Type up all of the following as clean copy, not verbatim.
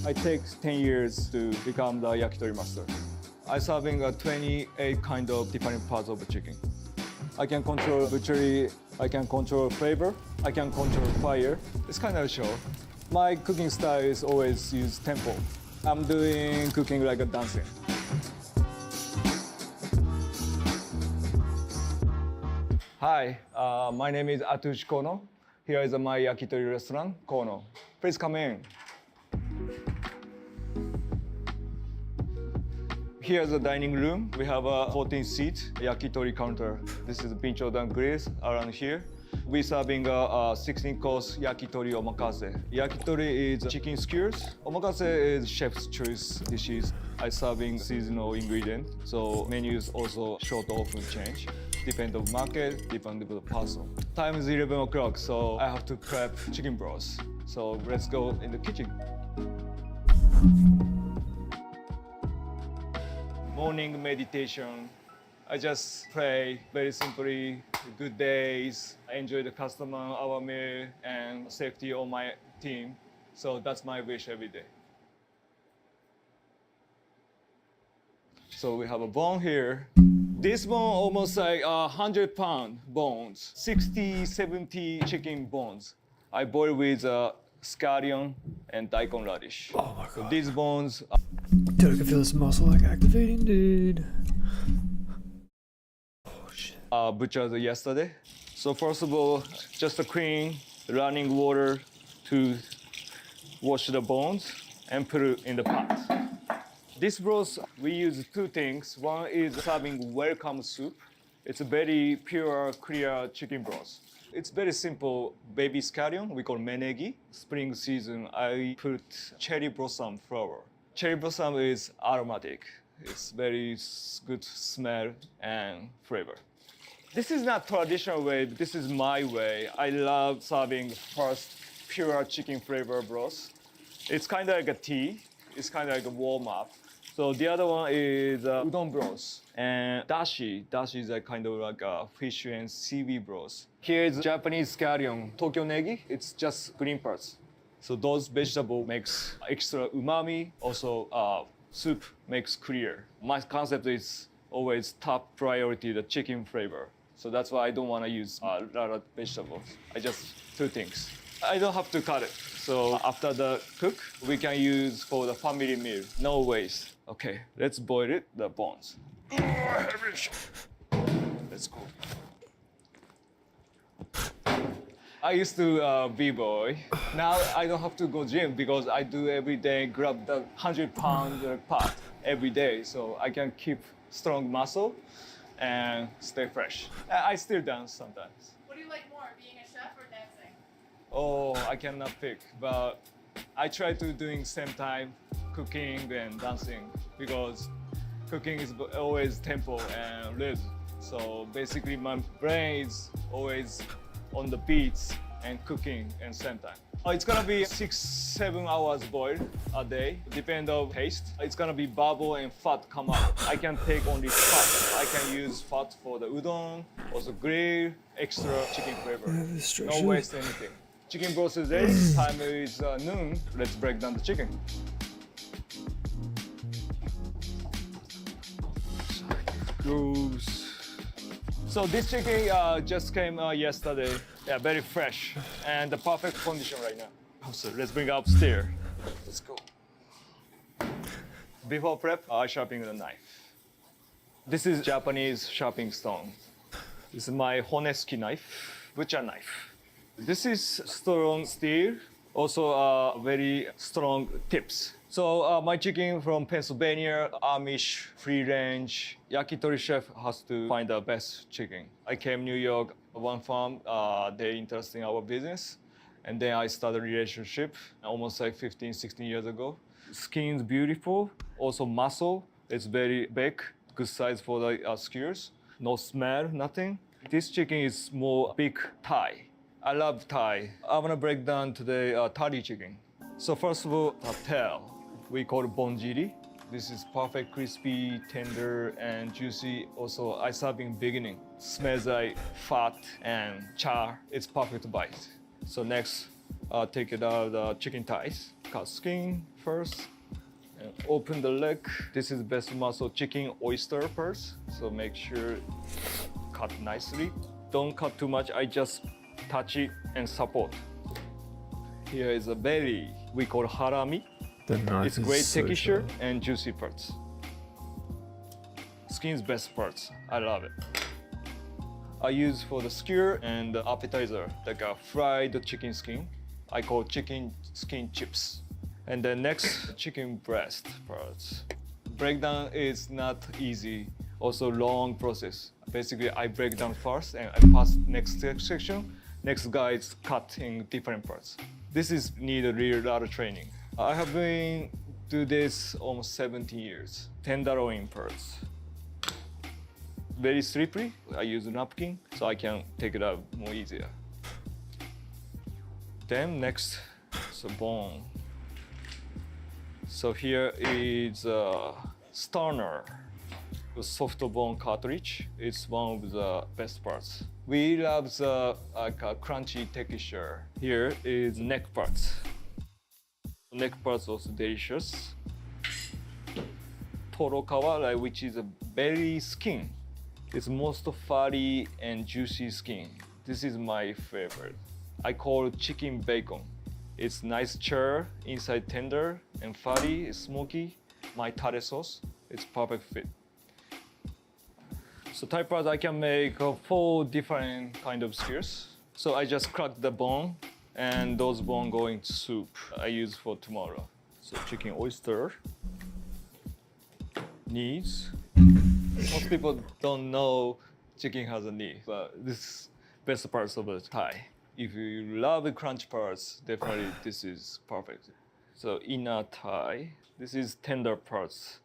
I take 10 years to become the yakitori master. I'm serving 28 kind of different parts of the chicken. I can control butchery, I can control flavor, I can control fire. It's kind of a show. My cooking style is always use tempo. I'm doing cooking like a dancing. Hi, my name is Atsushi Kono. Here is my yakitori restaurant, Kono. Please come in. Here's the dining room. We have a 14-seat yakitori counter. This is Binchodan grills around here. We're serving a 16-course yakitori omakase. Yakitori is chicken skewers. Omakase is chef's choice dishes. I'm serving seasonal ingredient, so menus also short often change. Depend on market, depend on the person. Time is 11 o'clock, so I have to prep chicken broth. So let's go in the kitchen. Morning meditation. I just pray very simply, good days, I enjoy the customer, our meal, and safety of my team. So that's my wish every day. So we have a bone here. This bone almost like 100-pound bones, 60, 70 chicken bones. I boil with scallion and daikon radish. Oh my God. So these bones. Dude, I can feel this muscle like activating, dude. Oh shit. Butchered yesterday. So first of all, just a clean running water to wash the bones and put it in the pot. This broth, we use two things. One is serving welcome soup. It's a very pure, clear chicken broth. It's very simple. Baby scallion, we call menegi. Spring season, I put cherry blossom flower. Cherry blossom is aromatic. It's very good smell and flavor. This is not traditional way, but this is my way. I love serving first pure chicken flavor broth. It's kind of like a tea. It's kind of like a warm up. So the other one is udon broth and dashi. Dashi is a kind of like a fish and seaweed broth. Here is Japanese scallion, Tokyo negi. It's just green parts. So those vegetable makes extra umami. Also, soup makes clear. My concept is always top priority, the chicken flavor. So that's why I don't want to use a lot of vegetables. I just two things. I don't have to cut it. So after the cook, we can use for the family meal. No waste. Okay, let's boil it, the bones. Let's go. I used to b-boy. Now I don't have to go gym because I do every day, grab the 100-pound pot every day. So I can keep strong muscle and stay fresh. I still dance sometimes. What do you like more, being a chef or dancing? Oh, I cannot pick, but I try to doing same time cooking and dancing because cooking is always tempo and rhythm. So basically my brain is always on the beats and cooking and same time. It's gonna be 6-7 hours boiled a day, depend on taste. It's gonna be bubble and fat come out. I can take only fat. I can use fat for the udon, also grill, extra chicken flavor. No waste anything. Chicken broth is ready. Time is noon. Let's break down the chicken. Goes. So this chicken just came yesterday. Yeah, very fresh and the perfect condition right now. So let's bring it upstairs. Let's go. Before prep, I sharpen the knife. This is Japanese sharpening stone. This is my honeski knife, butcher knife. This is strong steel, also very strong tips. So my chicken from Pennsylvania, Amish, free range. Yakitori chef has to find the best chicken. I came New York, one farm, they interested in our business. And then I started a relationship almost like 15, 16 years ago. Skin's beautiful, also muscle. It's very big, good size for the skewers. No smell, nothing. This chicken is more big thigh. I love thigh. I want to break down today thali chicken. So first of all, the tail. We call it bonjiri. This is perfect, crispy, tender, and juicy. Also, I serve in beginning. Smells like fat and char. It's perfect to bite. So next, take it out of the chicken thighs. Cut skin, first. And open the leg. This is best muscle chicken oyster first. So make sure cut nicely. Don't cut too much. I just touch it and support. Here is a belly. We call harami. The knife It's is great so texture sharp. and juicy parts. Skin's best parts. I love it. I use for the skewer and the appetizer, like a fried chicken skin. I call chicken skin chips. And then next, chicken breast parts. Breakdown is not easy, also long process. Basically, I break down first and I pass next section. Next guy is cutting different parts. This is need a real lot of training. I have been do this almost 17 years. Tenderloin parts. Very slippery. I use a napkin so I can take it out more easier. Then next, so bone. So here is a Stalker, the soft bone cartridge. It's one of the best parts. We love the like a crunchy texture. Here is neck parts. Neck parts also delicious. Torokawa, like, which is a belly skin. It's most fatty and juicy skin. This is my favorite. I call it chicken bacon. It's nice chur, inside tender and fatty, it's smoky. My tare sauce, it's perfect fit. So type parts I can make 4 different kind of skewers. So I just crack the bone and those bone go into soup I use for tomorrow. So chicken oyster, knees. Most people don't know chicken has a knee, but this is best parts of the thigh. If you love the crunch parts, definitely this is perfect. So inner thigh, this is tender parts.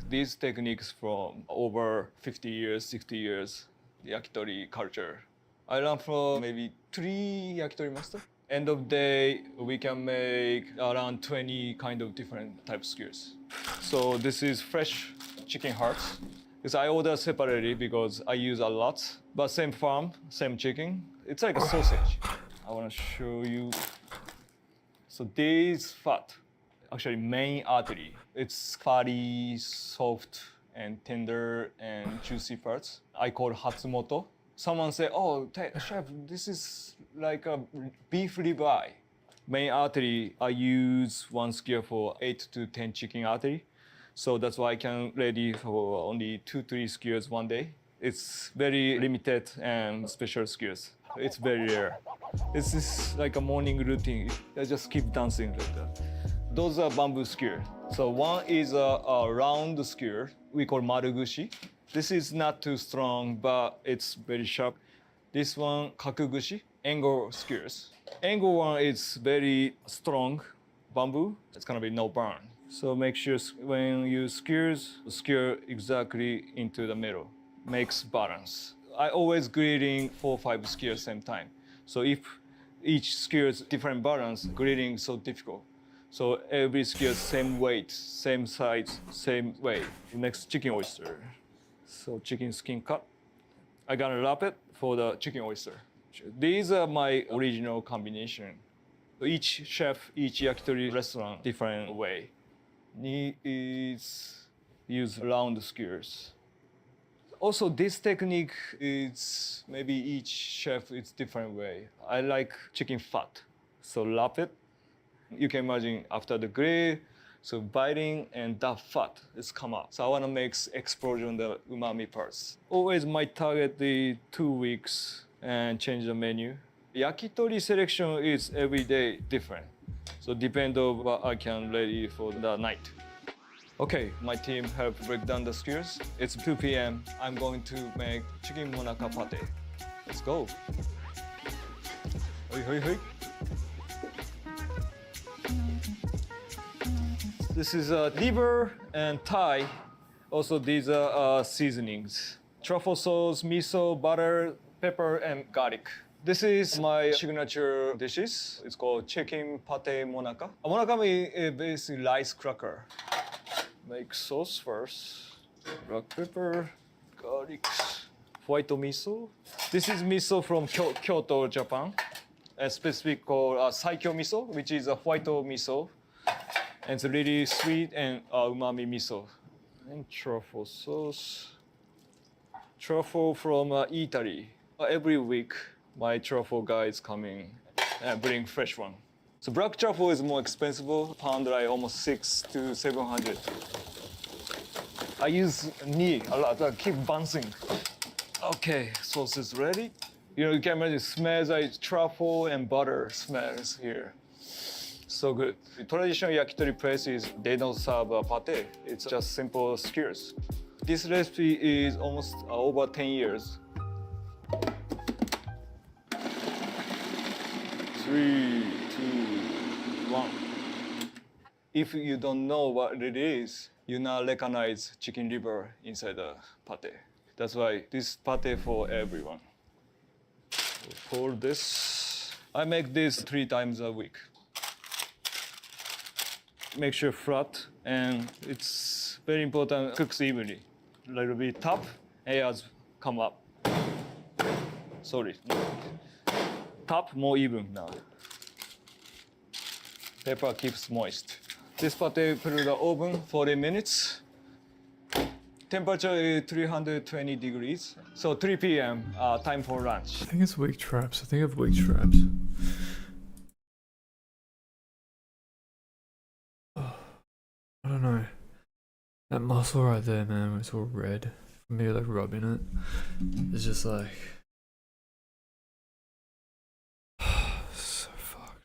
These techniques from over 50 years, 60 years, yakitori culture. I learned from maybe 3 yakitori master. End of day, we can make around 20 kind of different type skewers. So this is fresh chicken hearts. Because I order separately because I use a lot, but same farm, same chicken. It's like a sausage. I want to show you. So this fat, actually main artery. It's fatty, soft, and tender and juicy parts. I call Hatsumoto. Someone say, "Oh, chef, this is like a beef ribeye." Main artery, I use one skewer for 8 to 10 chicken artery. So that's why I can ready for only 2-3 skewers one day. It's very limited and special skewers. It's very rare. This is like a morning routine. I just keep dancing like that. Those are bamboo skewer. So one is a round skewer. We call marugushi. This is not too strong, but it's very sharp. This one, kakugushi, angle skewers. Angle one is very strong bamboo. It's gonna be no burn. So make sure when you skewer exactly into the middle. Makes balance. I always grilling 4-5 skewers same time. So if each skewer is different balance, grilling so difficult. So every skewer same weight, same size, same way. Next, chicken oyster. So chicken skin cut. I gotta wrap it for the chicken oyster. These are my original combination. Each chef, each yakitori restaurant, different way. Knee is use round skewers. Also, this technique is maybe each chef it's different way. I like chicken fat, so wrap it. You can imagine after the grill, so biting and that fat is come out. So I want to make explosion the umami parts. Always my target the 2 weeks and change the menu. Yakitori selection is every day different. So depend on what I can ready for the night. Okay, my team have break down the skewers. It's 2 p.m. I'm going to make chicken monaka pate. Let's go. Hoi, hoi, hoi. This is liver and thigh. Also, these are seasonings. Truffle sauce, miso, butter, pepper, and garlic. This is my signature dishes. It's called chicken pate monaka. Monaka is basically rice cracker. Make sauce first. Black pepper, garlic, white miso. This is miso from Kyoto, Japan. A specific called Saikyo miso, which is a white miso. And it's really sweet and umami miso. And truffle sauce. Truffle from Italy. Every week, my truffle guy is coming and bring fresh one. So black truffle is more expensive, pound like almost 600 to 700. I use knee a lot, I keep bouncing. Okay, sauce is ready. You can imagine it smells like truffle and butter smells here. So good. The traditional yakitori places, they don't serve a pate. It's just simple skewers. This recipe is almost over 10 years. 3, 2, 1. If you don't know what it is, you not recognize chicken liver inside the pate. That's why this pate for everyone. For this, I make this 3 times a week. Make sure flat, and it's very important, cooks evenly. A little bit top, airs come up. Sorry. Top more even now. Pepper keeps moist. This pate put in the oven 40 minutes. Temperature is 320 degrees. So 3 p.m. Time for lunch. I think it's weak traps. I think I have weak traps. Oh, I don't know. That muscle right there, man, when it's all red. For me, like rubbing it, it's just like so fucked.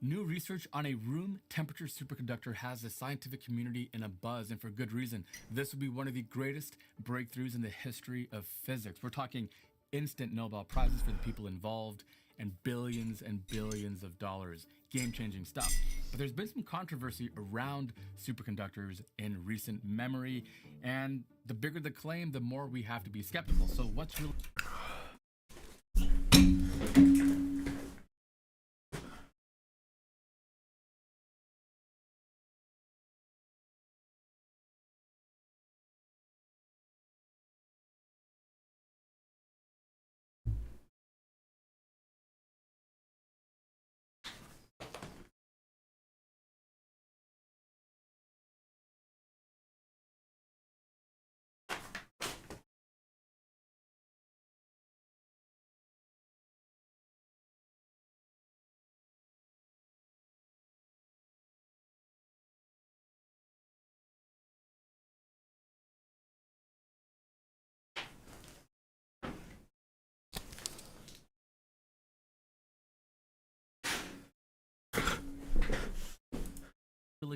New research on a room temperature superconductor has the scientific community in a buzz, and for good reason. This will be one of the greatest breakthroughs in the history of physics. We're talking instant Nobel Prizes for the people involved and billions of dollars. Game-changing stuff. But there's been some controversy around superconductors in recent memory, and the bigger the claim, the more we have to be skeptical. So what's really...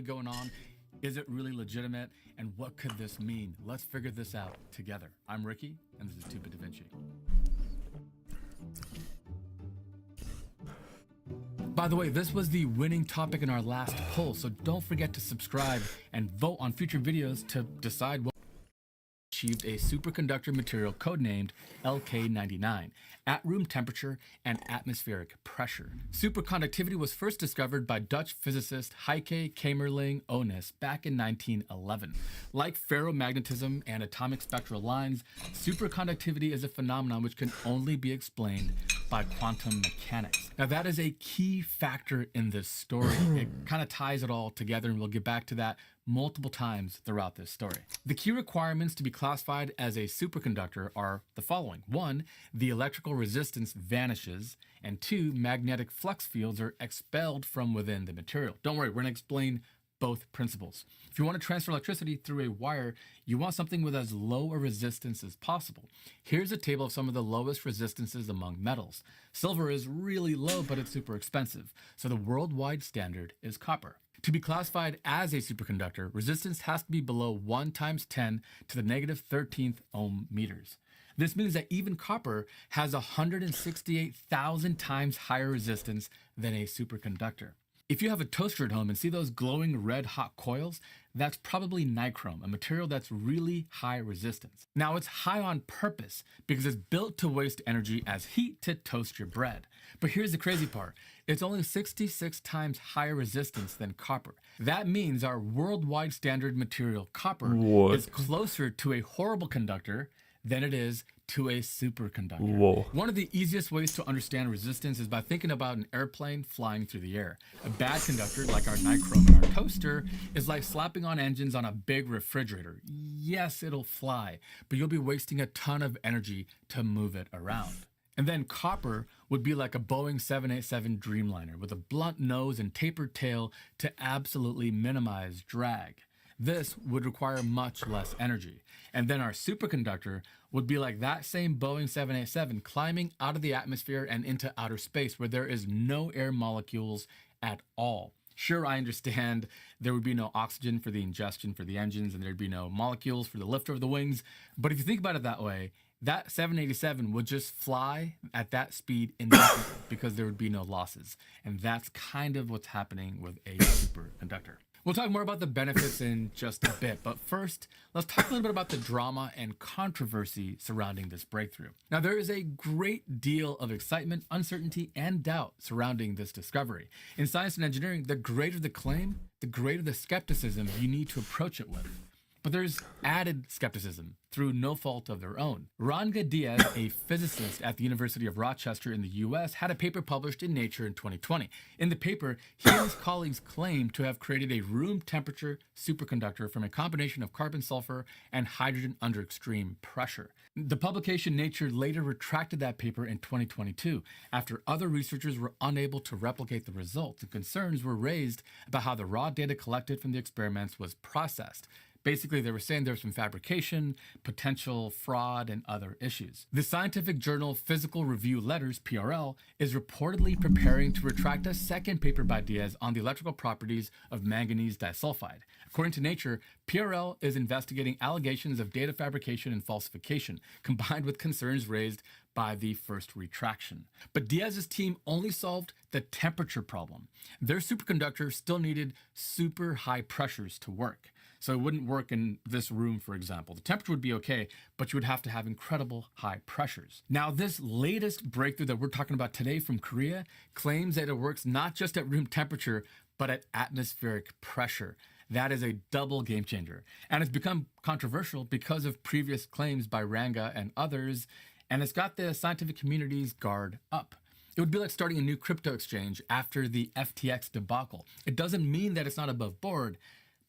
going on? Is it really legitimate? And what could this mean? Let's figure this out together. I'm Ricky, and this is 2-Bit Da Vinci. By the way, this was the winning topic in our last poll, so don't forget to subscribe and vote on future videos to decide what achieved a superconductor material codenamed LK99 at room temperature and atmospheric pressure. Superconductivity was first discovered by Dutch physicist Heike Kamerlingh Onnes back in 1911. Like ferromagnetism and atomic spectral lines, superconductivity is a phenomenon which can only be explained by quantum mechanics. Now that is a key factor in this story. It kind of ties it all together, and we'll get back to that multiple times throughout this story. The key requirements to be classified as a superconductor are the following. 1, the electrical resistance vanishes, and 2, magnetic flux fields are expelled from within the material. Don't worry, we're going to explain both principles. If you want to transfer electricity through a wire, you want something with as low a resistance as possible. Here's a table of some of the lowest resistances among metals. Silver is really low, but it's super expensive, so the worldwide standard is copper. To be classified as a superconductor, resistance has to be below 1 × 10 to the negative 13th ohm meters. This means that even copper has 168,000 times higher resistance than a superconductor. If you have a toaster at home and see those glowing red hot coils, that's probably nichrome, a material that's really high resistance. Now it's high on purpose because it's built to waste energy as heat to toast your bread. But here's the crazy part. It's only 66 times higher resistance than copper. That means our worldwide standard material, copper, is closer to a horrible conductor than it is to a superconductor. Whoa. One of the easiest ways to understand resistance is by thinking about an airplane flying through the air. A bad conductor, like our nichrome in our toaster, is like slapping on engines on a big refrigerator. Yes, it'll fly, but you'll be wasting a ton of energy to move it around. And then copper would be like a Boeing 787 Dreamliner with a blunt nose and tapered tail to absolutely minimize drag. This would require much less energy. And then our superconductor would be like that same Boeing 787 climbing out of the atmosphere and into outer space where there is no air molecules at all. Sure, I understand there would be no oxygen for the ingestion for the engines and there'd be no molecules for the lift of the wings. But if you think about it that way, that 787 would just fly at that speed indefinitely because there would be no losses. And that's kind of what's happening with a superconductor. We'll talk more about the benefits in just a bit, but first, let's talk a little bit about the drama and controversy surrounding this breakthrough. Now, there is a great deal of excitement, uncertainty, and doubt surrounding this discovery. In science and engineering, the greater the claim, the greater the skepticism you need to approach it with. But there's added skepticism through no fault of their own. Ranga Diaz, a physicist at the University of Rochester in the US, had a paper published in Nature in 2020. In the paper, he and his colleagues claimed to have created a room temperature superconductor from a combination of carbon, sulfur, and hydrogen under extreme pressure. The publication Nature later retracted that paper in 2022 after other researchers were unable to replicate the results, and concerns were raised about how the raw data collected from the experiments was processed. Basically, they were saying there was some fabrication, potential fraud, and other issues. The scientific journal Physical Review Letters, PRL, is reportedly preparing to retract a second paper by Diaz on the electrical properties of manganese disulfide. According to Nature, PRL is investigating allegations of data fabrication and falsification, combined with concerns raised by the first retraction. But Diaz's team only solved the temperature problem. Their superconductor still needed super high pressures to work. So it wouldn't work in this room, for example. The temperature would be okay, but you would have to have incredible high pressures. Now, this latest breakthrough that we're talking about today from Korea claims that it works not just at room temperature, but at atmospheric pressure. That is a double game changer. And it's become controversial because of previous claims by Ranga and others, and it's got the scientific community's guard up. It would be like starting a new crypto exchange after the FTX debacle. It doesn't mean that it's not above board,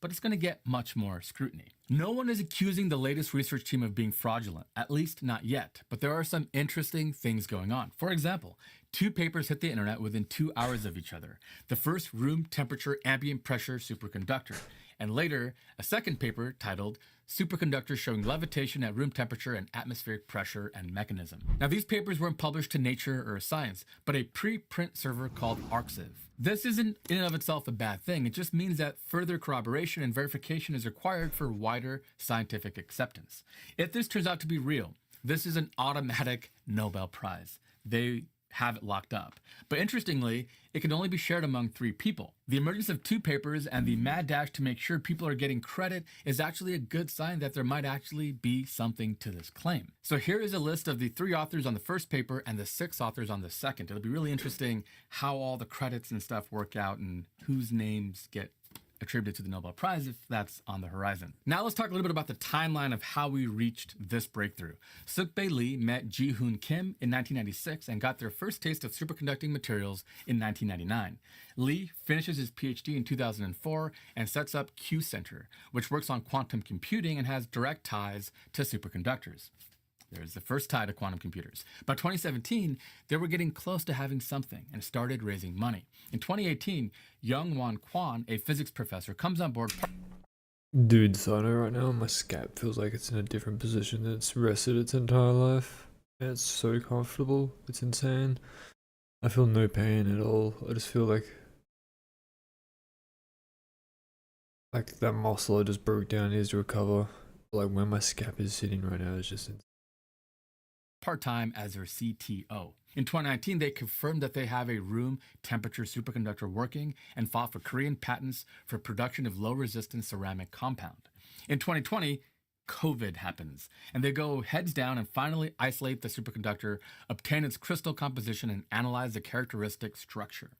but it's going to get much more scrutiny. No one is accusing the latest research team of being fraudulent, at least not yet, but there are some interesting things going on. For example, 2 papers hit the internet within 2 hours of each other. The first, room temperature ambient pressure superconductor, and later a second paper titled Superconductor Showing Levitation at Room Temperature and Atmospheric Pressure and Mechanism. Now, these papers weren't published to Nature or Science, but a preprint server called Arxiv. This isn't in and of itself a bad thing. It just means that further corroboration and verification is required for wider scientific acceptance. If this turns out to be real, this is an automatic Nobel Prize. They have it locked up. But interestingly, it can only be shared among 3 people. The emergence of 2 papers and the mad dash to make sure people are getting credit is actually a good sign that there might actually be something to this claim. So here is a list of the 3 authors on the first paper and the 6 authors on the second. It'll be really interesting how all the credits and stuff work out and whose names get attributed to the Nobel Prize if that's on the horizon. Now let's talk a little bit about the timeline of how we reached this breakthrough. Suk-bae Lee met Ji-hoon Kim in 1996 and got their first taste of superconducting materials in 1999. Lee finishes his PhD in 2004 and sets up Q Center, which works on quantum computing and has direct ties to superconductors. There's the first tie to quantum computers. By 2017, they were getting close to having something and started raising money. In 2018, Young-won Kwon, a physics professor, comes on board. Dude, so I know right now my scalp feels like it's in a different position than it's rested its entire life. And it's so comfortable. It's insane. I feel no pain at all. I just feel like that muscle I just broke down needs to recover. Like where my scalp is sitting right now is just insane. Part-time as their CTO. In 2019, they confirmed that they have a room temperature superconductor working and filed for Korean patents for production of low resistance ceramic compound. In 2020, COVID happens, and they go heads down and finally isolate the superconductor, obtain its crystal composition, and analyze the characteristic structure.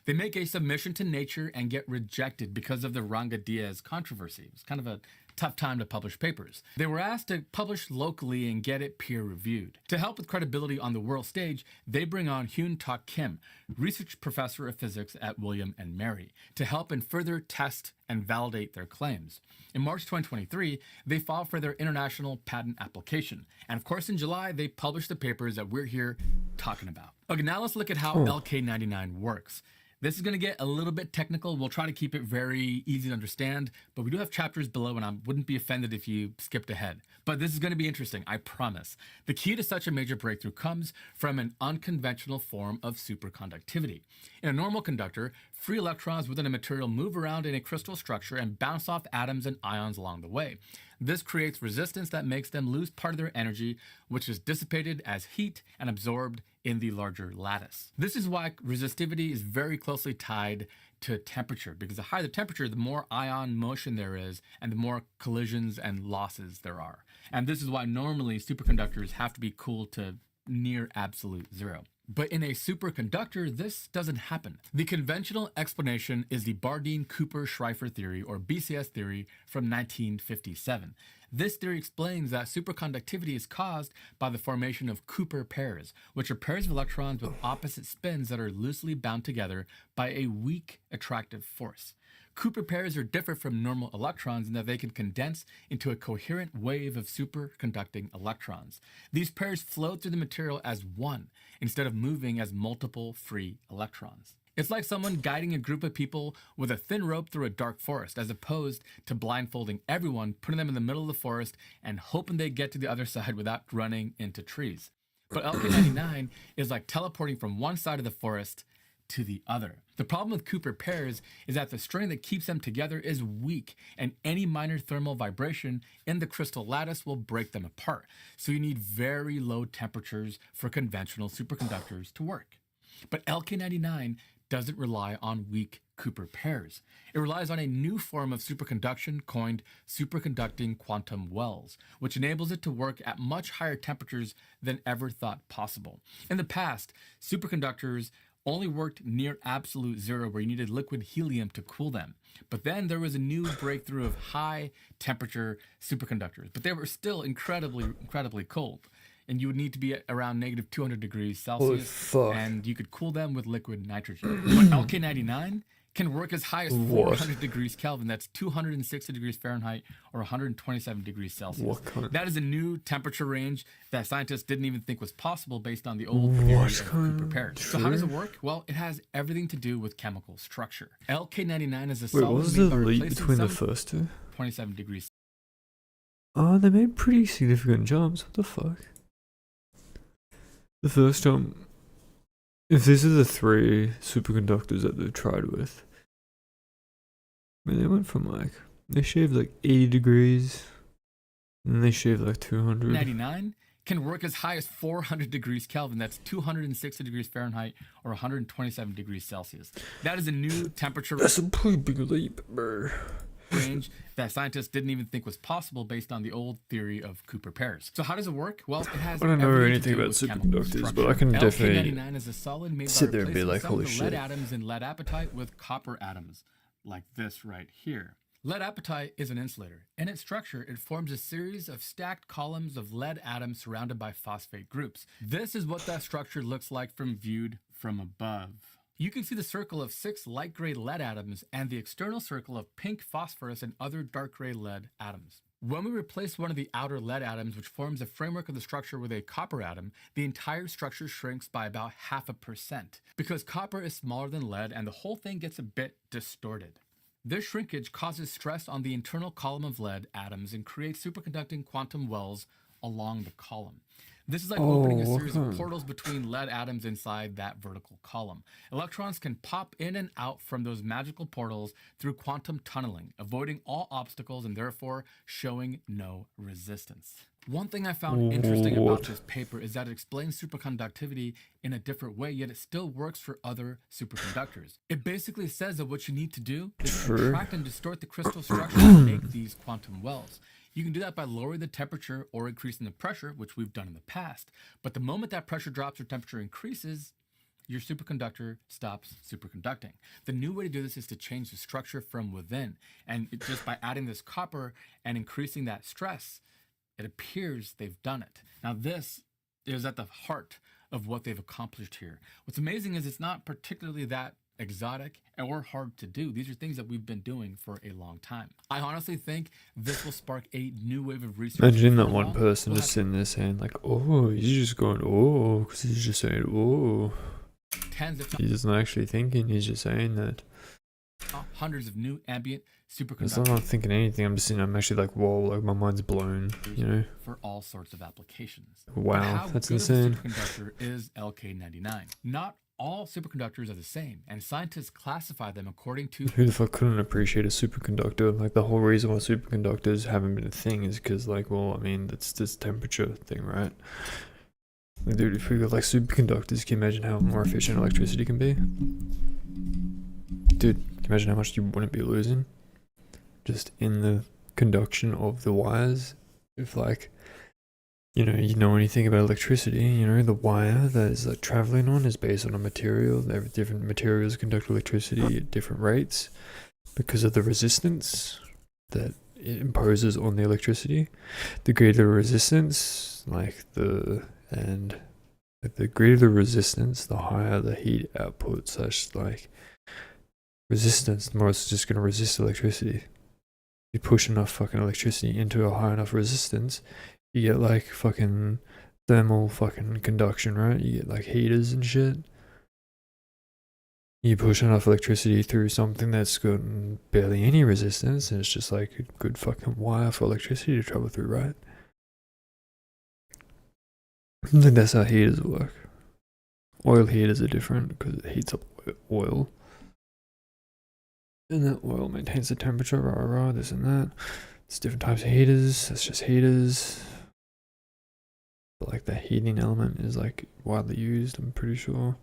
They make a submission to Nature and get rejected because of the Ranga Diaz controversy. It was kind of a tough time to publish papers. They were asked to publish locally and get it peer reviewed. To help with credibility on the world stage, they bring on Hyun Tak Kim, research professor of physics at William and Mary, to help and further test and validate their claims. In March 2023, they filed for their international patent application. And of course, in July, they published the papers that we're here talking about. Okay, now let's look at how LK99 works. This is going to get a little bit technical. We'll try to keep it very easy to understand, but we do have chapters below, and I wouldn't be offended if you skipped ahead. But this is going to be interesting, I promise. The key to such a major breakthrough comes from an unconventional form of superconductivity. In a normal conductor, free electrons within a material move around in a crystal structure and bounce off atoms and ions along the way. This creates resistance that makes them lose part of their energy, which is dissipated as heat and absorbed in the larger lattice. This is why resistivity is very closely tied to temperature, because the higher the temperature, the more ion motion there is, and the more collisions and losses there are. And this is why normally superconductors have to be cooled to near absolute zero. But in a superconductor, this doesn't happen. The conventional explanation is the Bardeen-Cooper-Schrieffer theory, or BCS theory, from 1957. This theory explains that superconductivity is caused by the formation of Cooper pairs, which are pairs of electrons with opposite spins that are loosely bound together by a weak attractive force. Cooper pairs are different from normal electrons in that they can condense into a coherent wave of superconducting electrons. These pairs flow through the material as one, instead of moving as multiple free electrons. It's like someone guiding a group of people with a thin rope through a dark forest, as opposed to blindfolding everyone, putting them in the middle of the forest, and hoping they get to the other side without running into trees. But LK99 is like teleporting from one side of the forest to the other. The problem with Cooper pairs is that the string that keeps them together is weak, and any minor thermal vibration in the crystal lattice will break them apart. So you need very low temperatures for conventional superconductors to work. But LK99 doesn't rely on weak Cooper pairs. It relies on a new form of superconduction coined superconducting quantum wells, which enables it to work at much higher temperatures than ever thought possible. In the past, superconductors only worked near absolute zero, where you needed liquid helium to cool them. But then there was a new breakthrough of high temperature superconductors, but they were still incredibly cold. And you would need to be at around negative 200 degrees Celsius, and you could cool them with liquid nitrogen. But LK99 can work as high as 400 degrees Kelvin. That's 260 degrees Fahrenheit or 127 degrees Celsius. That is a new temperature range that scientists didn't even think was possible based on the old theory of Cooper pairs. So how does it work? Well, it has everything to do with chemical structure. LK99 is a solid. What was the leap between the first two? 27 degrees. Oh, they made pretty significant jumps. What the fuck? The first jump, if these are the three superconductors that they've tried with, I mean, they went from like, they shaved like 80 degrees, and then they shaved like 200. 99 can work as high as 400 degrees Kelvin. That's 260 degrees Fahrenheit or 127 degrees Celsius. That is a new temperature. That's a pretty big leap, bro. Range that scientists didn't even think was possible based on the old theory of Cooper pairs. So how does it work? Well, it has. I don't know anything about superconductors, but I can definitely LK99 is a solid made sit by there and be like, replacing some holy of the lead shit. atoms in lead apatite with copper atoms, like this right here. Lead apatite is an insulator. In its structure, it forms a series of stacked columns of lead atoms surrounded by phosphate groups. This is what that structure looks like viewed from above. You can see the circle of 6 light gray lead atoms and the external circle of pink phosphorus and other dark gray lead atoms. When we replace one of the outer lead atoms, which forms the framework of the structure, with a copper atom, the entire structure shrinks by about 0.5%, because copper is smaller than lead and the whole thing gets a bit distorted. This shrinkage causes stress on the internal column of lead atoms and creates superconducting quantum wells along the column. This is like opening a Oh, series okay. of portals between lead atoms inside that vertical column. Electrons can pop in and out from those magical portals through quantum tunneling, avoiding all obstacles and therefore showing no resistance. One thing I found interesting about What? this paper is that it explains superconductivity in a different way, yet it still works for other superconductors. It basically says that what you need to do is True. contract and distort the crystal structure to make these quantum wells. You can do that by lowering the temperature or increasing the pressure, which we've done in the past. But the moment that pressure drops or temperature increases, your superconductor stops superconducting. The new way to do this is to change the structure from within. And just by adding this copper and increasing that stress, it appears they've done it. Now, this is at the heart of what they've accomplished here. What's amazing is it's not particularly that exotic or hard to do. These are things that we've been doing for a long time. I honestly think this will spark a new wave of research. Imagine that For one long, person we'll just have sitting there saying like, oh, he's just going, oh, because he's just saying, oh. tens if He's not actually thinking, he's just saying that. not hundreds of new ambient It's superconductors not I'm thinking anything, I'm just sitting, I'm actually like, whoa, like my mind's blown, you know? for all sorts of applications. Wow, But how that's good insane. of a superconductor is LK99? Not all superconductors are the same, and scientists classify them according to Who the fuck couldn't appreciate a superconductor? Like the whole reason why superconductors haven't been a thing is because like, well, I mean, that's this temperature thing, right? Like, dude, if we got like superconductors, can you imagine how more efficient electricity can be? Dude, can you imagine how much you wouldn't be losing? Just in the conduction of the wires. If like, you know anything about electricity, you know, the wire that is like traveling on is based on a material. Different materials conduct electricity at different rates because of the resistance that it imposes on the electricity. The greater the resistance, the greater the resistance, the higher the heat output / like resistance, the more it's just going to resist electricity. You push enough fucking electricity into a high enough resistance, you get like fucking thermal fucking conduction, right? You get like heaters and shit. You push enough electricity through something that's got barely any resistance, and it's just like a good fucking wire for electricity to travel through, right? I think that's how heaters work. Oil heaters are different because it heats up oil. And that oil maintains the temperature, this and that. It's different types of heaters, that's just heaters. But like the heating element is like widely used, I'm pretty sure.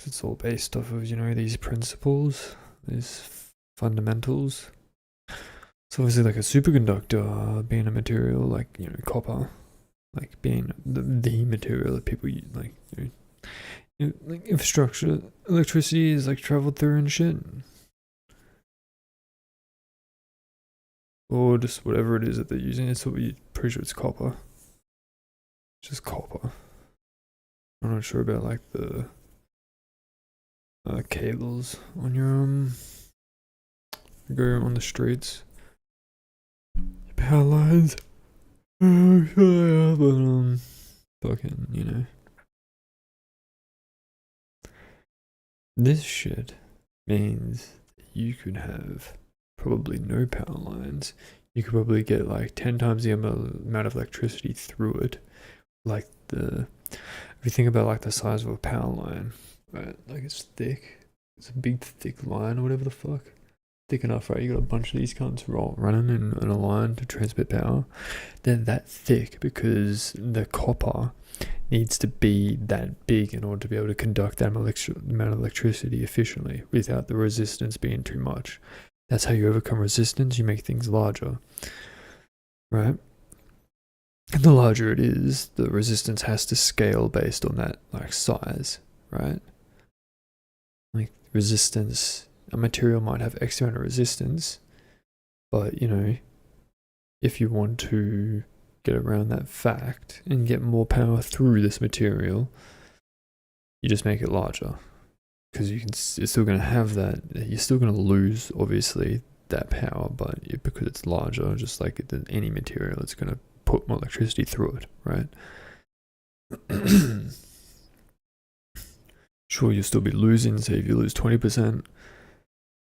It's all based off of, these principles, these fundamentals. So obviously like a superconductor being a material like, copper, like being the material that people use, like, like infrastructure, electricity is like traveled through and shit. Or just whatever it is that they're using. It's pretty sure it's copper. It's just copper. I'm not sure about like the cables on your go on the streets, power lines. But fucking, this shit means you could have probably no power lines. You could probably get like 10 times the amount of electricity through it. Like if you think about like the size of a power line, right? Like it's thick. It's a big thick line or whatever the fuck. Thick enough, right? You got a bunch of these cunts running in a line to transmit power. They're that thick because the copper needs to be that big in order to be able to conduct that amount of electricity efficiently without the resistance being too much. That's how you overcome resistance. You make things larger, right? And the larger it is, the resistance has to scale based on that like size, right? Like resistance, a material might have X amount of resistance, but if you want to get around that fact and get more power through this material, you just make it larger. Because you're still going to have that, you're still going to lose, obviously, that power, but because it's larger, just like any material, it's going to put more electricity through it, right? Sure, you'll still be losing, say if you lose 20%,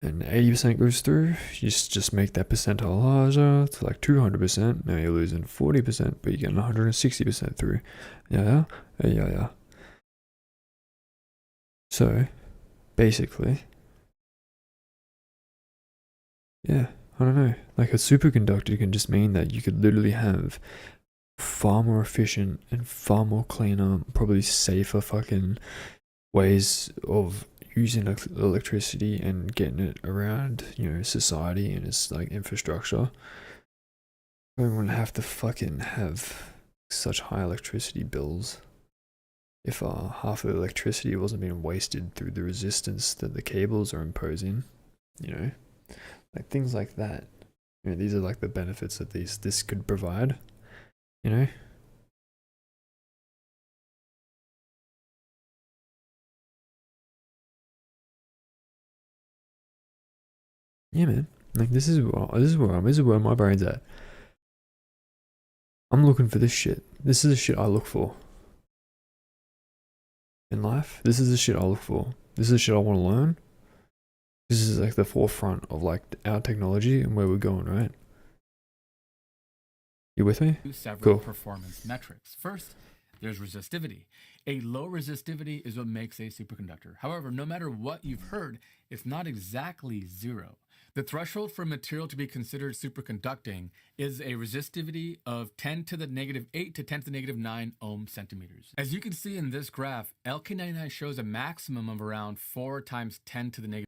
and 80% goes through, you just make that percentile larger to like 200%. Now you're losing 40%, but you're getting 160% through. Yeah. So, basically, yeah, I don't know. Like a superconductor can just mean that you could literally have far more efficient and far more cleaner, probably safer fucking ways of using electricity and getting it around, society and its like infrastructure. We wouldn't have to fucking have such high electricity bills if half of the electricity wasn't being wasted through the resistance that the cables are imposing, like things like that. These are like the benefits that this could provide, Yeah, man. Like this is where my brain's at. I'm looking for this shit. This is the shit I look for in life. This is the shit I look for. This is the shit I want to learn. This is like the forefront of like our technology and where we're going, right? You with me? Several Cool. performance metrics. First, there's resistivity. A low resistivity is what makes a superconductor. However, no matter what you've heard, it's not exactly zero. The threshold for a material to be considered superconducting is a resistivity of 10 to the negative 8 to 10 to the negative 9 ohm centimeters. As you can see in this graph, LK99 shows a maximum of around 4 times 10 to the negative.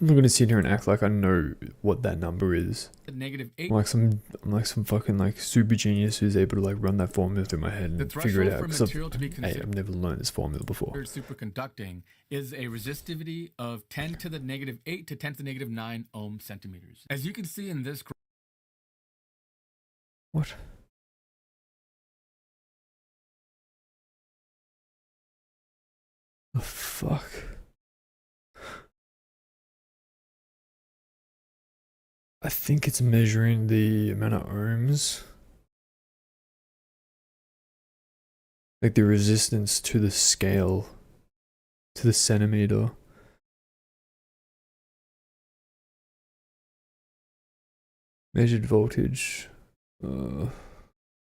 I'm not gonna sit here and act like I know what that number is. Negative 8. I'm like some fucking like super genius who's able to like run that formula through my head and figure it out. Because I've never learned this formula before. Superconducting is a resistivity of 10 to the negative 8 to 10 to the negative 9 ohm centimeters. As you can see in this. What? The fuck? I think it's measuring the amount of ohms. Like the resistance to the scale, to the centimeter. Measured voltage. I don't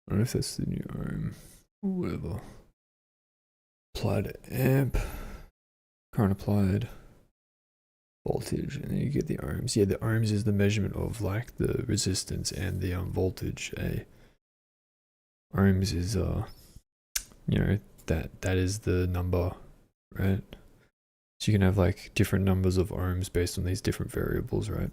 know if that's the new ohm. Whatever. Applied amp. Current applied. Voltage, and then you get the ohms. Yeah, the ohms is the measurement of like the resistance and the voltage. Ohms is that is the number, right? So you can have like different numbers of ohms based on these different variables, right?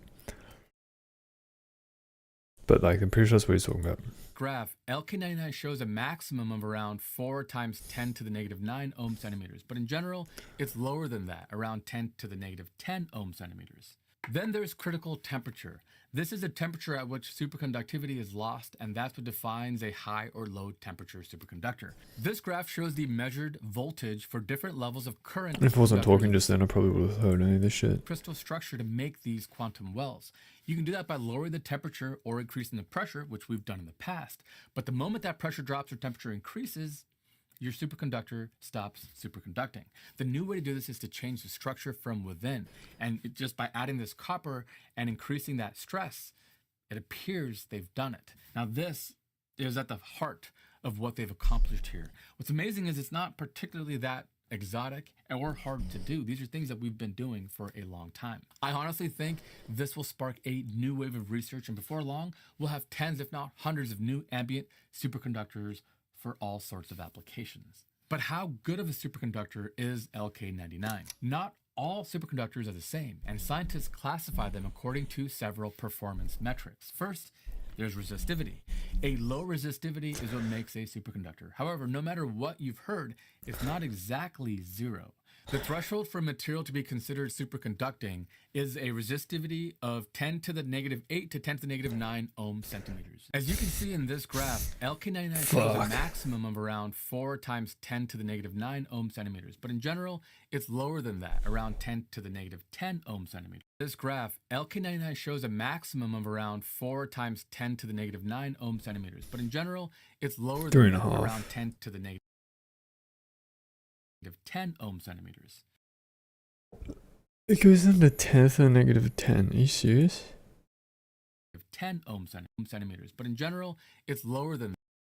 But like I'm pretty sure that's what he's talking about. Graph, LK99 shows a maximum of around 4 times 10 to the negative 9 ohm centimeters, but in general, it's lower than that, around 10 to the negative 10 ohm centimeters. Then there's critical temperature. This is the temperature at which superconductivity is lost, and that's what defines a high or low temperature superconductor. This graph shows the measured voltage for different levels of current. If I wasn't talking just then, I probably would have heard any of this shit. Crystal structure to make these quantum wells. You can do that by lowering the temperature or increasing the pressure, which we've done in the past. But the moment that pressure drops or temperature increases, your superconductor stops superconducting. The new way to do this is to change the structure from within. And just by adding this copper and increasing that stress, it appears they've done it. Now this is at the heart of what they've accomplished here. What's amazing is it's not particularly that exotic or hard to do. These are things that we've been doing for a long time. I honestly think this will spark a new wave of research, and before long, we'll have tens, if not hundreds, of new ambient superconductors for all sorts of applications. But how good of a superconductor is LK99? Not all superconductors are the same, and scientists classify them according to several performance metrics. First, there's resistivity. A low resistivity is what makes a superconductor. However, no matter what you've heard, it's not exactly zero. The threshold for a material to be considered superconducting is a resistivity of 10 to the negative 8 to 10 to the negative 9 ohm centimeters. As you can see in this graph, LK99 shows a maximum of around 4 times 10 to the negative 9 ohm centimeters, but in general, it's lower than that, around 10 to the negative 10 ohm centimeters. This graph, LK99 shows a maximum of around 4 times 10 to the negative 9 ohm centimeters, but in general, it's lower than that, around 10 to the negative 10 ohm centimeters. It goes down to 10th and negative 10. Are you serious? 10 centimeters, but in general, it's lower than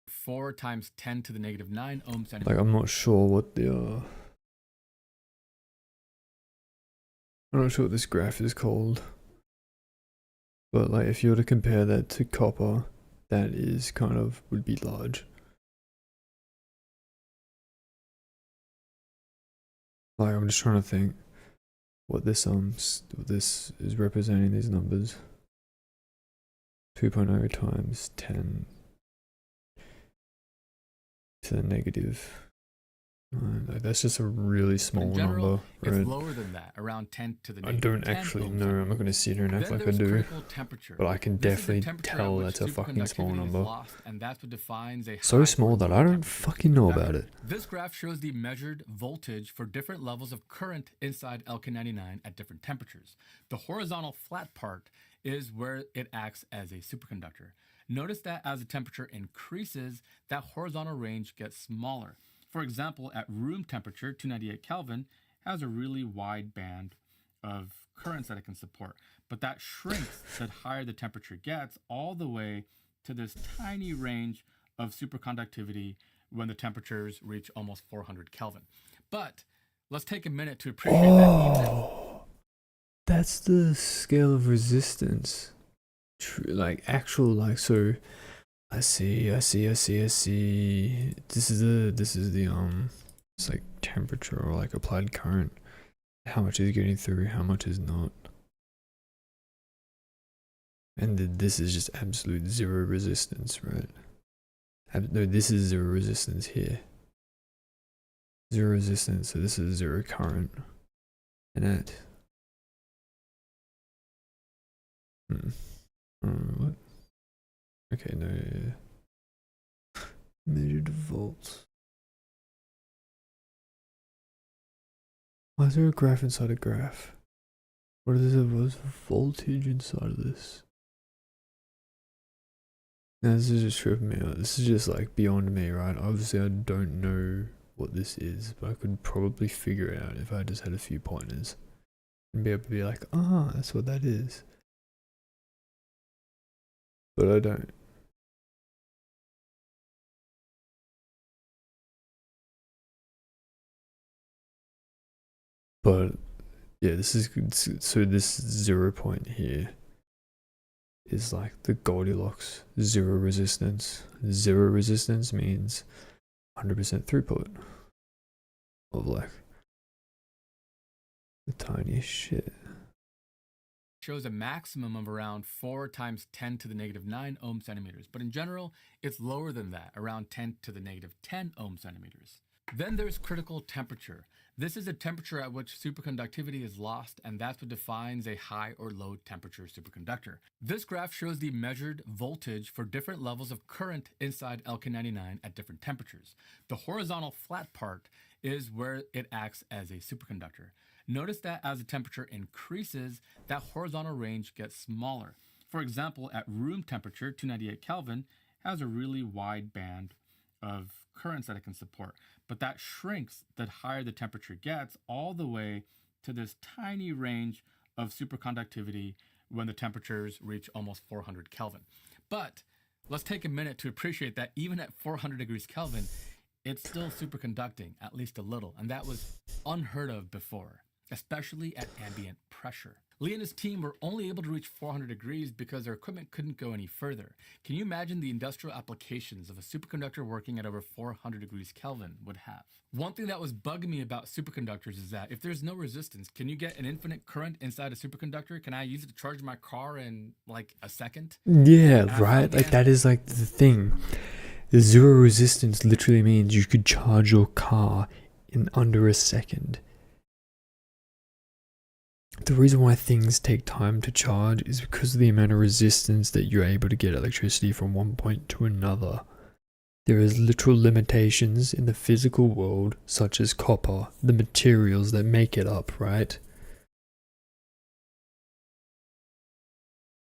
4 times 10 to the negative 9 ohm centimeters. Like, I'm not sure what the, I'm not sure what this graph is called. But, like, if you were to compare that to copper, that is kind of, would be large. Like, I'm just trying to think what this is representing, these numbers. 2.0 times 10 to the negative 9. Like, that's just a really small in general, number, right? It's lower than that, around 10 to the I negative don't 10 actually ohm know. I'm centimeters. not going to sit here and act Then like I there's do. critical temperature. But I can This is the definitely temperature at tell which that's a fucking small superconductivity is number. lost, and that's what defines a So high small or that low I don't temperature fucking know superconductor. about it. This graph shows the measured voltage for different levels of current inside LK99 at different temperatures. The horizontal flat part is where it acts as a superconductor. Notice that as the temperature increases, that horizontal range gets smaller. For example, at room temperature, 298 Kelvin, has a really wide band of currents that it can support. But that shrinks the higher the temperature gets, all the way to this tiny range of superconductivity when the temperatures reach almost 400 Kelvin. But let's take a minute to appreciate that even Oh, that's the scale of resistance. Like, actual, like, so I see. This is the it's like temperature or like applied current. How much is getting through, how much is not. And this is just absolute zero resistance, right? No, this is zero resistance here. Zero resistance, so this is zero current. And that. What? Okay, no. Measured volts. Why is there a graph inside a graph? What is the voltage inside of this? Now, this is just tripping me out. This is just like beyond me, right? Obviously, I don't know what this is, but I could probably figure it out if I just had a few pointers and be able to be like, ah, that's what that is. But I don't. But yeah, this is good. So this 0 point here is like the Goldilocks zero resistance. Zero resistance means 100% throughput of like the tiniest shit. shows a maximum of around 4 times 10 to the negative 9 ohm centimeters, but in general, it's lower than that, around 10 to the negative 10 ohm centimeters. Then there's critical temperature. This is a temperature at which superconductivity is lost, and that's what defines a high or low temperature superconductor. This graph shows the measured voltage for different levels of current inside LK99 at different temperatures. The horizontal flat part is where it acts as a superconductor. Notice that as the temperature increases, that horizontal range gets smaller. For example, at room temperature, 298 Kelvin, has a really wide band of currents that it can support. But that shrinks the higher the temperature gets, all the way to this tiny range of superconductivity when the temperatures reach almost 400 Kelvin. But let's take a minute to appreciate that even at 400 degrees Kelvin, it's still superconducting, at least a little, and that was unheard of before, especially at ambient pressure. Lee and his team were only able to reach 400 degrees because their equipment couldn't go any further. Can you imagine the industrial applications of a superconductor working at over 400 degrees Kelvin would have? One thing that was bugging me about superconductors is that if there's no resistance, can you get an infinite current inside a superconductor? Can I use it to charge my car in like a second? Yeah, right? Like, that is like the thing. The zero resistance literally means you could charge your car in under a second. The reason why things take time to charge is because of the amount of resistance that you're able to get electricity from one point to another. There is literal limitations in the physical world, such as copper, the materials that make it up, right?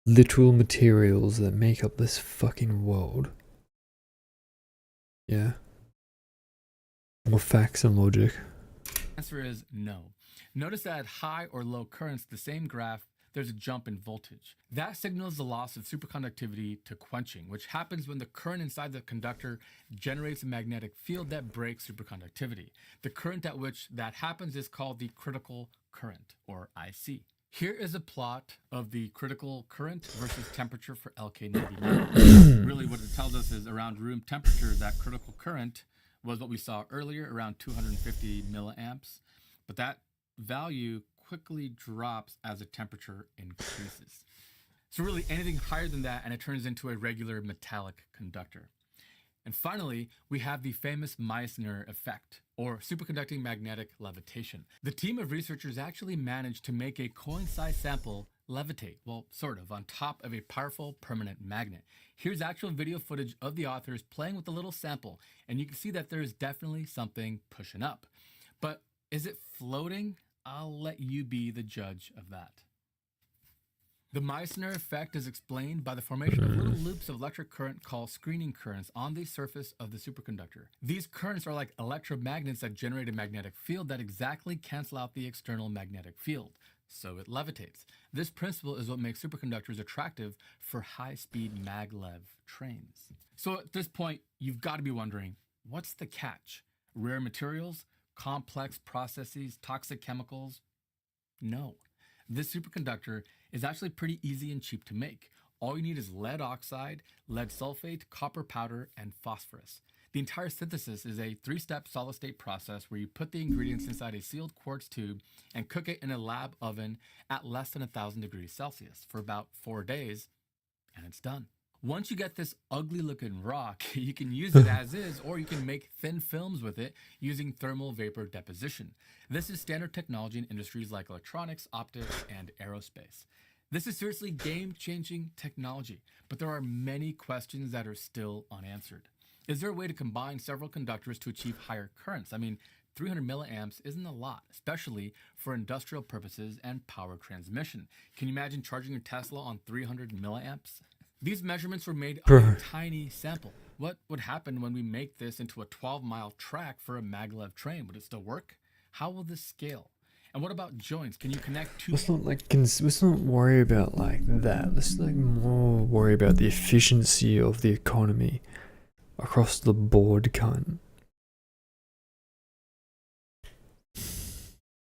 Literal materials that make up this fucking world. Yeah. More facts and logic. Answer is no. Notice that at high or low currents, the same graph, there's a jump in voltage. That signals the loss of superconductivity to quenching, which happens when the current inside the conductor generates a magnetic field that breaks superconductivity. The current at which that happens is called the critical current, or IC. Here is a plot of the critical current versus temperature for LK99. Really what it tells us is around room temperature, that critical current was what we saw earlier, around 250 milliamps. But that value quickly drops as the temperature increases. So really anything higher than that and it turns into a regular metallic conductor. And finally, we have the famous Meissner effect, or superconducting magnetic levitation. The team of researchers actually managed to make a coin-sized sample levitate, well, sort of, on top of a powerful permanent magnet. Here's actual video footage of the authors playing with the little sample, and you can see that there is definitely something pushing up. But is it floating? I'll let you be the judge of that. The Meissner effect is explained by the formation of little loops of electric current called screening currents on the surface of the superconductor. These currents are like electromagnets that generate a magnetic field that exactly cancel out the external magnetic field, so it levitates. This principle is what makes superconductors attractive for high-speed maglev trains. So at this point, you've got to be wondering, what's the catch? Rare materials? Complex processes, toxic chemicals? No. This superconductor is actually pretty easy and cheap to make. All you need is lead oxide, lead sulfate, copper powder, and phosphorus. The entire synthesis is a 3-step solid-state process where you put the ingredients inside a sealed quartz tube and cook it in a lab oven at less than 1,000 degrees Celsius for about 4 days, and it's done. Once you get this ugly looking rock, you can use it as is, or you can make thin films with it using thermal vapor deposition. This is standard technology in industries like electronics, optics, and aerospace. This is seriously game-changing technology, but there are many questions that are still unanswered. Is there a way to combine several conductors to achieve higher currents? I mean, 300 milliamps isn't a lot, especially for industrial purposes and power transmission. Can you imagine charging your Tesla on 300 milliamps? These measurements were made on a tiny sample. What would happen when we make this into a 12-mile track for a maglev train? Would it still work? How will this scale? And what about joints? Can you connect two? Let's not worry about like that. Let's like more worry about the efficiency of the economy across the board, cunt.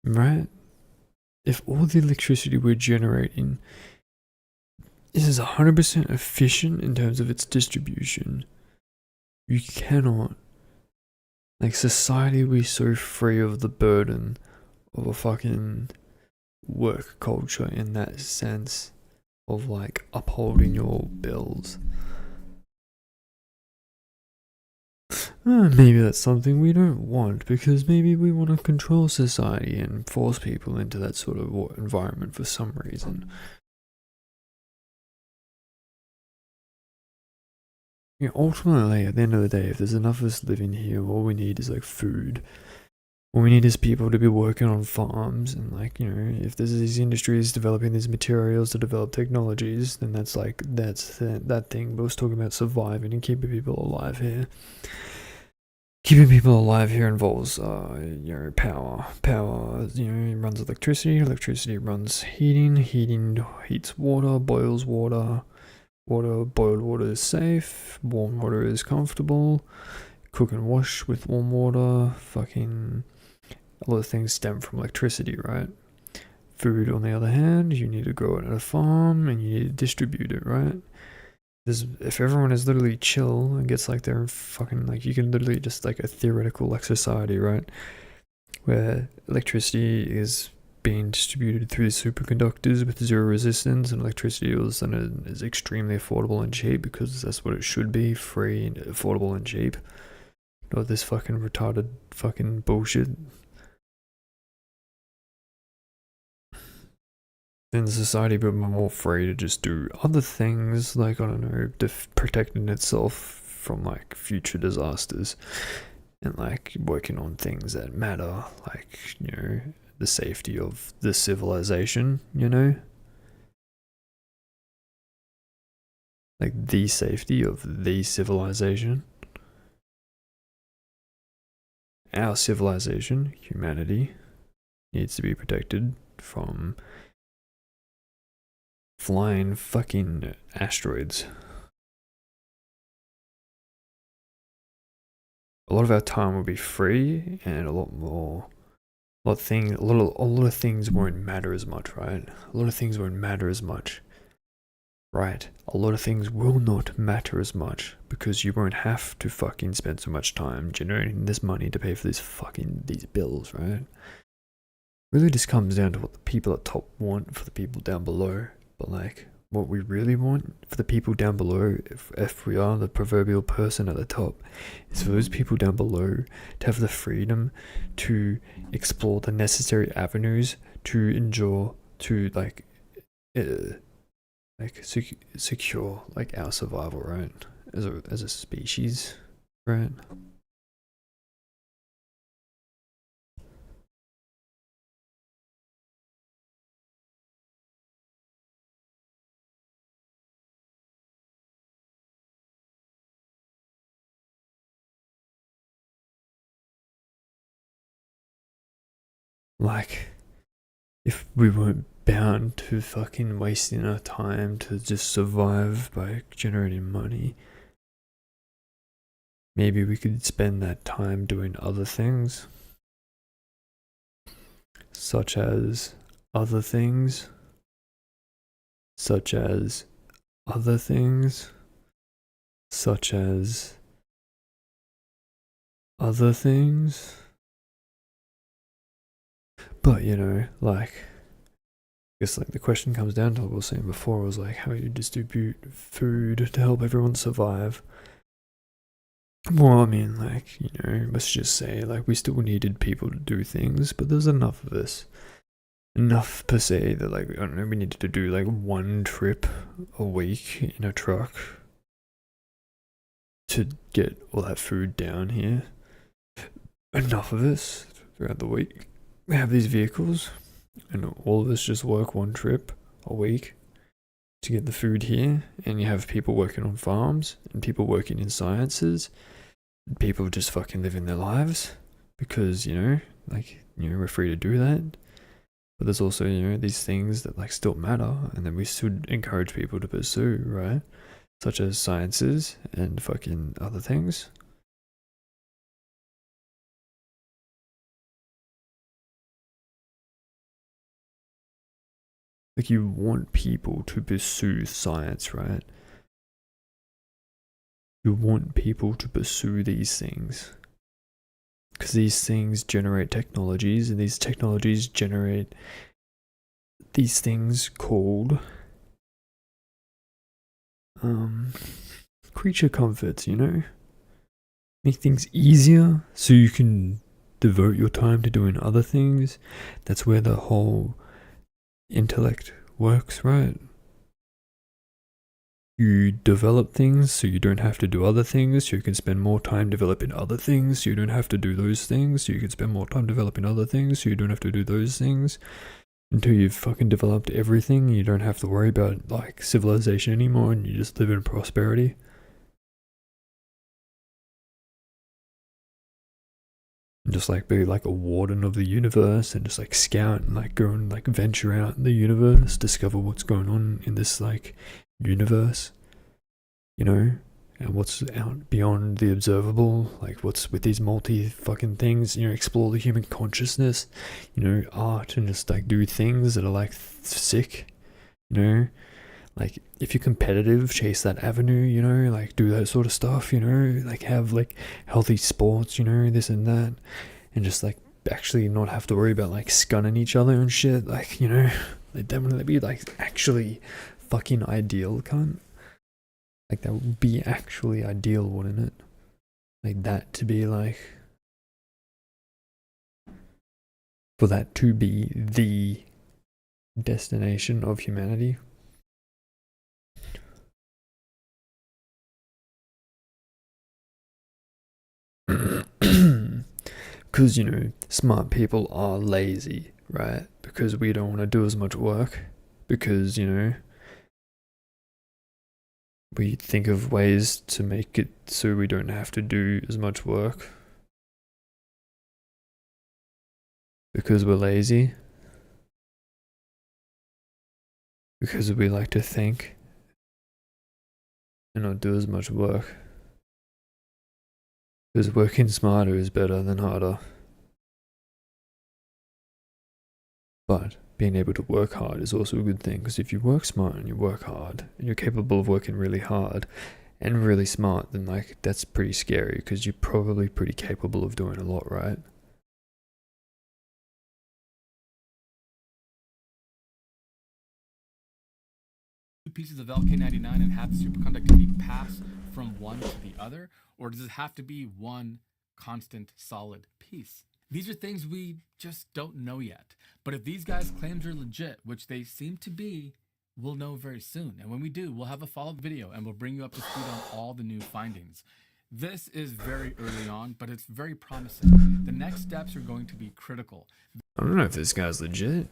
Right? If all the electricity we're generating is 100% efficient in terms of its distribution, you cannot, like, society will be so free of the burden of a fucking work culture in that sense of like upholding your bills. Maybe that's something we don't want, because maybe we want to control society and force people into that sort of environment for some reason. Yeah, ultimately, at the end of the day, if there's enough of us living here, all we need is like food. All we need is people to be working on farms, and like, you know, if there's these industries developing these materials to develop technologies, then that's that thing. But I was talking about surviving and keeping people alive here. Keeping people alive here involves, power. Power, runs electricity. Electricity runs heating. Heating heats water, boils water. Boiled water is safe. Warm water is comfortable. Cook and wash with warm water. Fucking a lot of things stem from electricity, right? Food, on the other hand, you need to grow it at a farm and you need to distribute it, right? If everyone is literally chill and gets like their fucking, like, you can literally just like a theoretical like society, right? Where electricity is being distributed through superconductors with zero resistance, and electricity is extremely affordable and cheap, because that's what it should be, free and affordable and cheap. Not this fucking retarded fucking bullshit. Then society would be more free to just do other things, like, I don't know, protecting itself from like future disasters, and like working on things that matter, like, the safety of the civilization, like the safety of the civilization. Our civilization, humanity, needs to be protected from flying fucking asteroids. A lot of our time will be free, and a lot of things won't matter as much, right? A lot of things won't matter as much, right? A lot of things will not matter as much because you won't have to fucking spend so much time generating this money to pay for these bills, right? Really just comes down to what the people at top want for the people down below. But like, what we really want for the people down below, if we are the proverbial person at the top, is for those people down below to have the freedom to explore the necessary avenues to endure, to secure like our survival, right? As a species, right? Like, if we weren't bound to fucking wasting our time to just survive by generating money, maybe we could spend that time doing other things, such as other things, such as other things, such as other things. But you know, like, I guess like the question comes down to what I was saying before, was like how you distribute food to help everyone survive. Well, I mean, like, you know, let's just say like we still needed people to do things, but there's enough of us. Enough per se that like, I don't know, we needed to do like one trip a week in a truck to get all that food down here. Enough of us throughout the week. We have these vehicles, and all of us just work one trip a week to get the food here, and you have people working on farms, and people working in sciences, people just fucking living their lives, because, you know, like, you know, we're free to do that. But there's also, you know, these things that like still matter, and then we should encourage people to pursue, right? Such as sciences and fucking other things. Like, you want people to pursue science, right? You want people to pursue these things. Because these things generate technologies, and these technologies generate these things called creature comforts, you know? Make things easier so you can devote your time to doing other things. That's where the whole intellect works, right? You develop things so you don't have to do other things, so you can spend more time developing other things, so you don't have to do those things, so you can spend more time developing other things, so you don't have to do those things, until you've fucking developed everything. You don't have to worry about like civilization anymore, and you just live in prosperity. And just like be like a warden of the universe, and just like scout and like go and like venture out in the universe, discover what's going on in this like universe, you know, and what's out beyond the observable, like what's with these multi fucking things, you know, explore the human consciousness, you know, art, and just like do things that are like sick, you know, like if you're competitive, chase that avenue, you know, like do that sort of stuff, you know, like have like healthy sports, you know, this and that, and just like actually not have to worry about like stunning each other and shit, like, you know, like that would be like actually fucking ideal, cunt. Like that would be actually ideal, wouldn't it? Like that to be like, for that to be the destination of humanity. Because, you know, smart people are lazy, right? Because we don't want to do as much work. Because, you know, we think of ways to make it so we don't have to do as much work. Because we're lazy? Because we like to think and not do as much work? Because working smarter is better than harder. But being able to work hard is also a good thing, because if you work smart and you work hard and you're capable of working really hard and really smart, then like that's pretty scary, because you're probably pretty capable of doing a lot, right? Pieces of LK99 and have the superconductivity pass from one to the other, or does it have to be one constant solid piece? These are things we just don't know yet. But if these guys' claims are legit, which they seem to be, we'll know very soon. And when we do, we'll have a follow-up video and we'll bring you up to speed on all the new findings. This is very early on, but it's very promising. The next steps are going to be critical. I don't know if this guy's legit.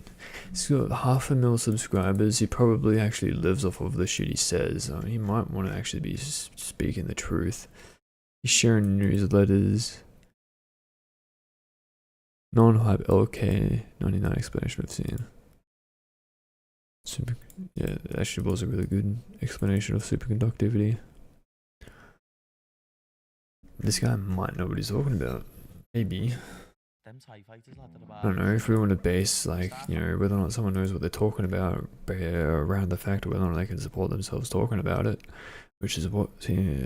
He's got 500,000 subscribers. He probably actually lives off of the shit he says. He might want to actually be speaking the truth. He's sharing newsletters. Non-hype LK99 explanation I've seen. Yeah, it actually was a really good explanation of superconductivity. This guy might know what he's talking about. Maybe. I don't know, if we want to base, like, you know, whether or not someone knows what they're talking about around the fact of whether or not they can support themselves talking about it, which is what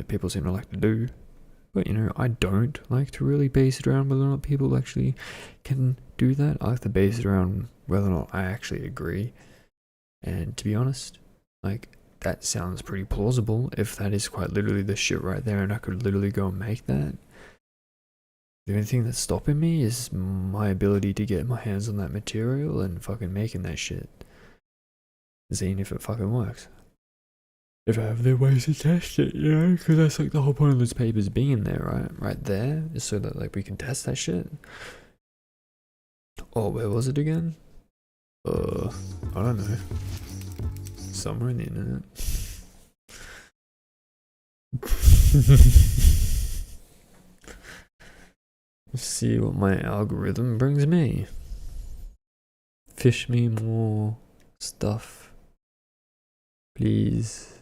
people seem to like to do. But, you know, I don't like to really base it around whether or not people actually can do that. I like to base it around whether or not I actually agree. And to be honest, like, that sounds pretty plausible if that is quite literally the shit right there and I could literally go and make that. The only thing that's stopping me is my ability to get my hands on that material and fucking making that shit. Seeing if it fucking works. If I have the ways to test it, you know, because that's like the whole point of those papers being there, right? Right there, is so that like we can test that shit. Oh, where was it again? I don't know. Somewhere in the internet. Let's see what my algorithm brings me. Fish me more stuff, please.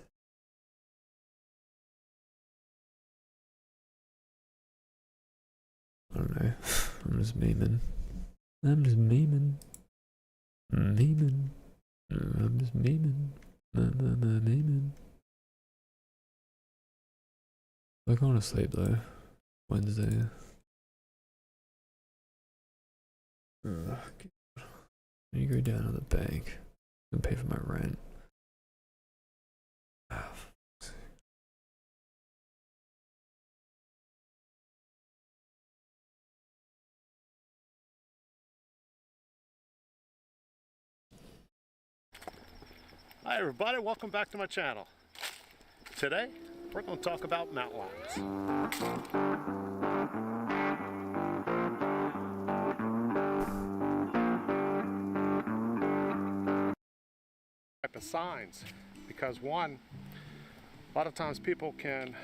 I don't know. I'm just memeing. I'm just memeing. Memeing. I'm just memeing. Memeing. I'm going to sleep though. Wednesday. Ugh. I need to go down to the bank and pay for my rent. Hi everybody, welcome back to my channel. Today, we're going to talk about mountain lions. Type of signs, because one, a lot of times people can